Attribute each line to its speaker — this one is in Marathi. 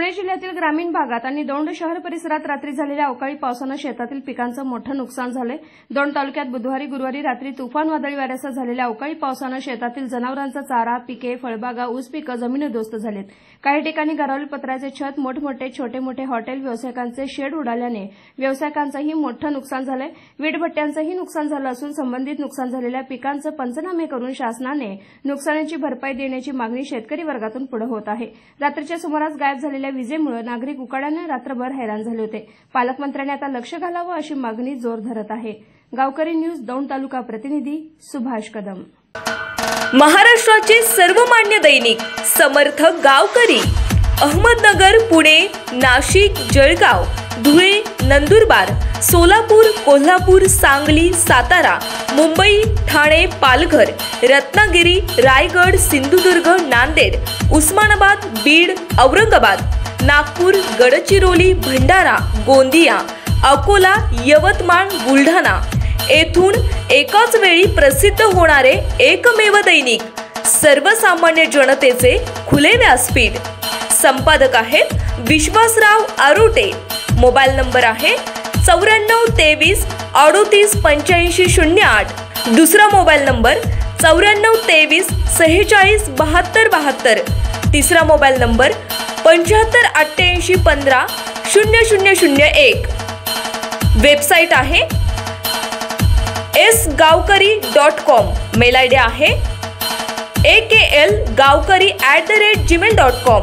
Speaker 1: पुणे जिल्ह्यातील ग्रामीण भागात आणि दौंड शहर परिसरात रात्री झालेल्या अवकाळी पावसाने शेतातील पिकांचं मोठं नुकसान झालंय। दौंड तालुक्यात बुधवारी गुरुवारी रात्री तुफान वादळी वाऱ्यासह झालेल्या अवकाळी पावसाने शेतातील जनावरांचा चारा, पिके, फळबागा, ऊस पिकं जमीनदोस्त झालेत। काही ठिकाणी घरावरील पत्र्याचे छत, मोठमोठे छोटे मोठे हॉटेल व्यावसायिकांचे शेड उडाल्याने व्यावसायिकांचंही मोठं नुकसान झालंय। वीटभट्ट्यांचंही नुकसान झालं असून संबंधित नुकसान झालेल्या पिकांचे पंचनामे करून शासनाने नुकसानीची भरपाई देण्याची मागणी शेतकरी वर्गातून पुढे होत आहे। रात्रीच्या सुमारास गायब झालेल्या विजेमुळे नागरिक उकाड्याने रात्रभर हैराण झाले होते। पालकमंत्र्यांनी आता लक्ष घालावं अशी मागणी जोर धरत आहे। गावकरी न्यूज दौंड तालुका प्रतिनिधी सुभाष कदम।
Speaker 2: महाराष्ट्राचे सर्वमान्य दैनिक समर्थ गावकरी अहमदनगर, पुणे, नाशिक, जळगाव, धुळे, नंदुरबार, सोलापूर, कोल्हापूर, सांगली, सातारा, मुंबई, ठाणे, पालघर, रत्नागिरी, रायगड, सिंधुदुर्ग, नांदेड, उस्मानाबाद, बीड, औरंगाबाद, नागपूर, गडचिरोली, भंडारा, गोंदिया, अकोला, यवतमाळ, बुलढाणा येथून एकाच वेळी प्रसिद्ध होणारे एकमेव दैनिक सर्वसामान्य जनतेचे खुले व्यासपीठ। संपादक आहेत विश्वासराव आरोटे। मोबाईल नंबर आहे 9423 38 85 08। दुसरा मोबाईल नंबर 9423 46 72 72। तिसरा मोबाईल नंबर 75 88 15 0001। वेबसाईट आहे sgavkari.com। मेल आयडी आहे aklgavkari@gmail.com।